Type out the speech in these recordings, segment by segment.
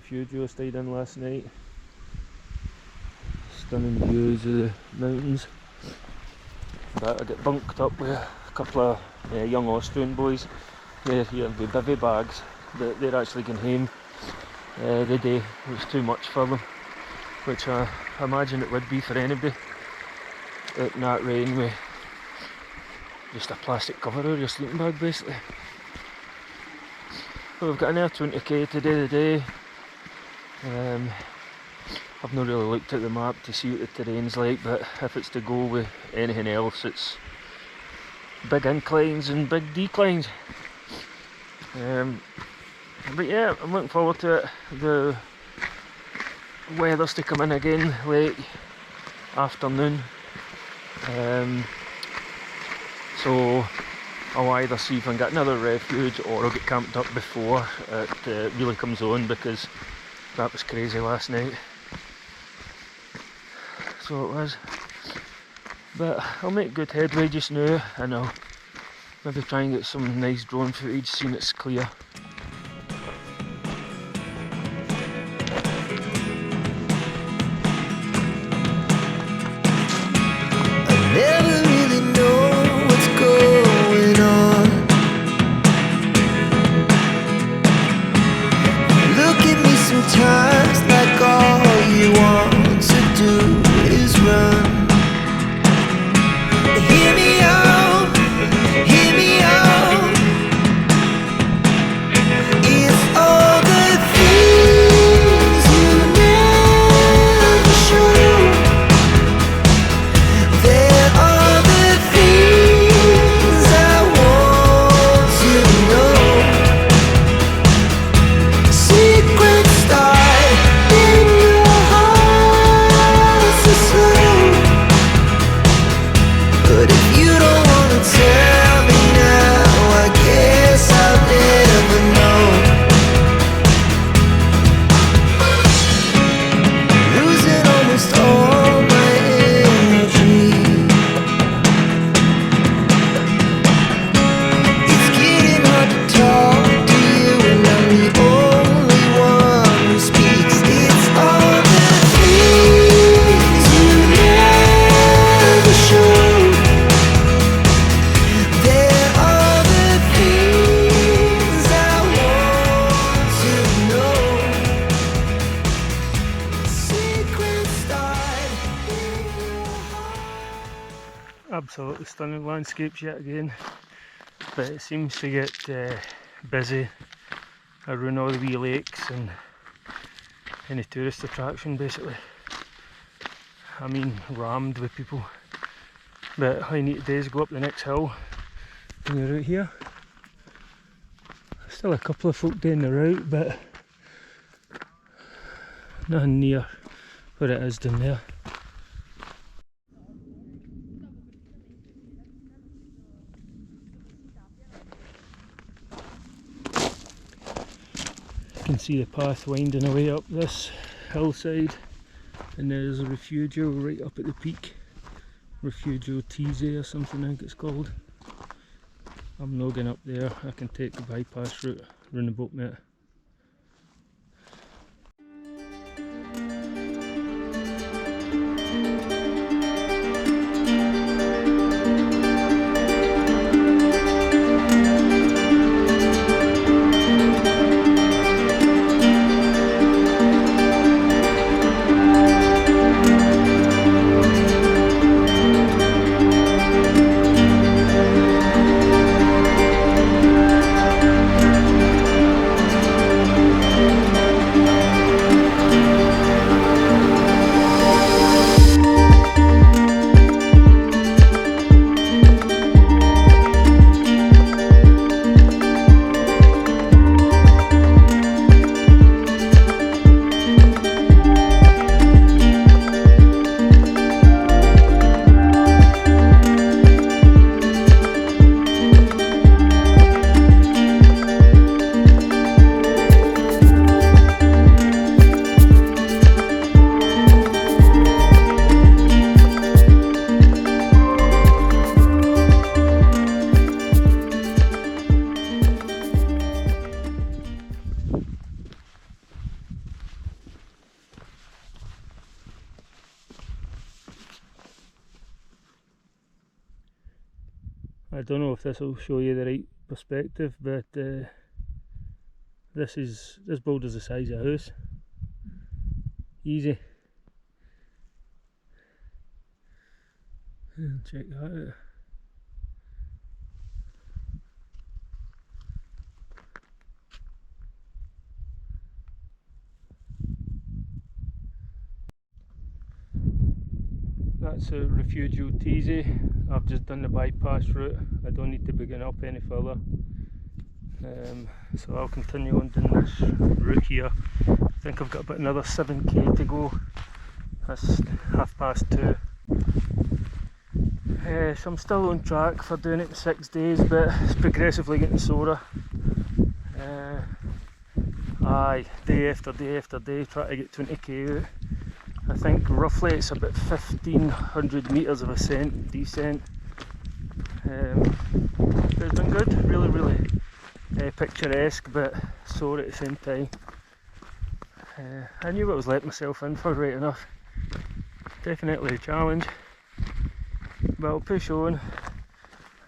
refugio stayed in last night. Stunning views of the mountains. But I got bunked up with a couple of young Austrian boys. They're here with bivvy bags, but they're actually going home. The day was too much for them, which I imagine it would be for anybody out in that rain with just a plastic cover over your sleeping bag basically. Well, we've got an air 20k today. I've not really looked at the map to see what the terrain's like, but if it's to go with anything else, it's big inclines and big declines. But yeah, I'm looking forward to it. The weather's to come in again late afternoon, so I'll either see if I can get another refuge or I'll get camped up before it really comes on, because that was crazy last night. So it was. But I'll make good headway just now, and I'll maybe try and get some nice drone footage seeing it's clear. Sometimes like all you want to do is run. Hear me out, hear me out. It's all the things you never show. There are the things I want to know. Secrets start in your heart so slow. But if you don't wanna tell me now, I guess I'll never know. Losing almost all my energy. It's getting hard to talk to you, and I'm the only one who speaks. It's all the things you never show. There are the things I want to know. Secrets start in your heart. Absolutely stunning landscapes yet again, but it seems to get busy around all the wee lakes and any tourist attraction basically. I mean rammed with people, but all you need to do is go up the next hill and you're out here. Still a couple of folk doing the route, but nothing near what it is down there. You can see the path winding away up this hillside, and there's a refugio right up at the peak. Refugio Tizé or something I think it's called. I'm not going up there, I can take the bypass route around the boat mate. I don't know if this will show you the right perspective, but this boulder's the size of a house. Easy. And check that out. That's a refugio teasy. I've just done the bypass route. I don't need to begin up any further. So I'll continue on doing this route here. I think I've got about another 7k to go. That's 2:30. So I'm still on track for doing it in 6 days, but it's progressively getting sorer. Day after day after day, trying to get 20k out. I think roughly it's about 1500 metres of ascent, descent. It's been good, really picturesque, but sore at the same time. I knew what I was letting myself in for right enough. Definitely a challenge, but I'll push on.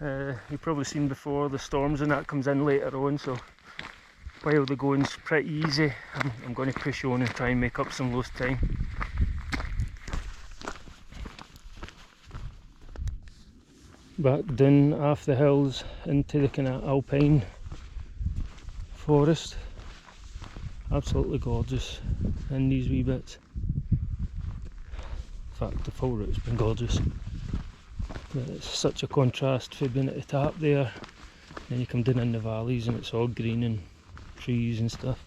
You've probably seen before the storms and that comes in later on, so while the going's pretty easy, I'm going to push on and try and make up some lost time. Back down off the hills into the kind of alpine forest. Absolutely gorgeous in these wee bits. In fact, the full route's been gorgeous. But it's such a contrast from being at the top there. Then you come down in the valleys and it's all green and trees and stuff.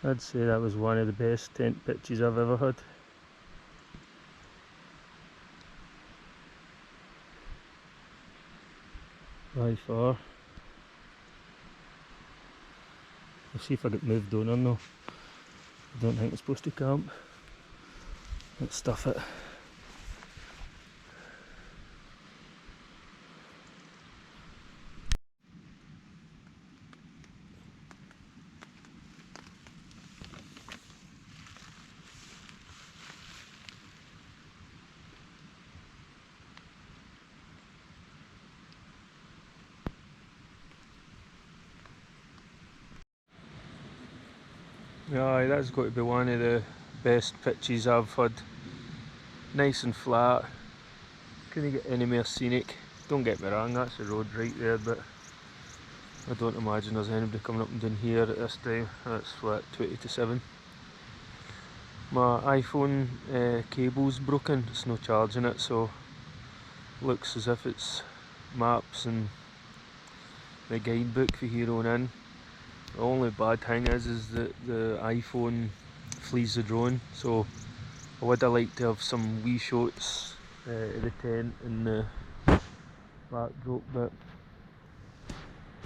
I'd say that was one of the best tent pitches I've ever had. By far. I'll see if I get moved on or no. I don't think I'm supposed to camp. Let's stuff it. Aye, that's got to be one of the best pitches I've had. Nice and flat. Couldn't get any more scenic. Don't get me wrong, that's the road right there, but I don't imagine there's anybody coming up and down here at this time. That's what, 20 to 7. My iPhone cable's broken, it's no charging it, so looks as if it's maps and the guidebook for here on in. The only bad thing is that the iPhone flees the drone, so I would have liked to have some wee shots of the tent and the backdrop, but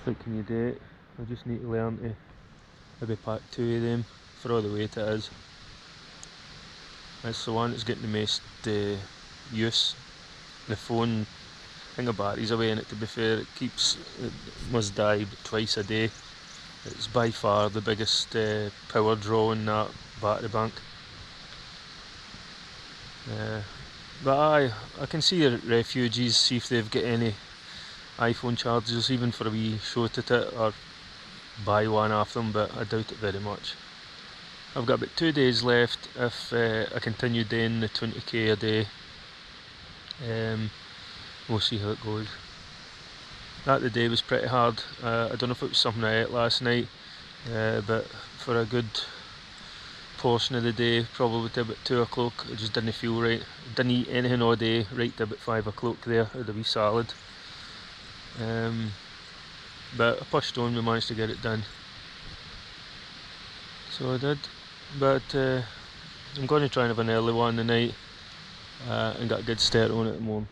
what can you do? I just need to learn to maybe pack 2 of them for all the weight it is. That's the one that's getting the most use. The phone, I think the battery's away in it, to be fair. It must die twice a day. It's by far the biggest power draw in that battery bank. But I can see the refugees, see if they've got any iPhone chargers, even for a wee shot at it, or buy one off them, but I doubt it very much. I've got about 2 days left if I continue doing the 20k a day. We'll see how it goes. That the day was pretty hard. I don't know if it was something I ate last night, but for a good portion of the day, probably to about 2 o'clock, I just didn't feel right. Didn't eat anything all day, right to about 5 o'clock there, had a wee salad. But I pushed on, we managed to get it done. So I did. But I'm going to try and have an early one tonight and get a good start on it tomorrow.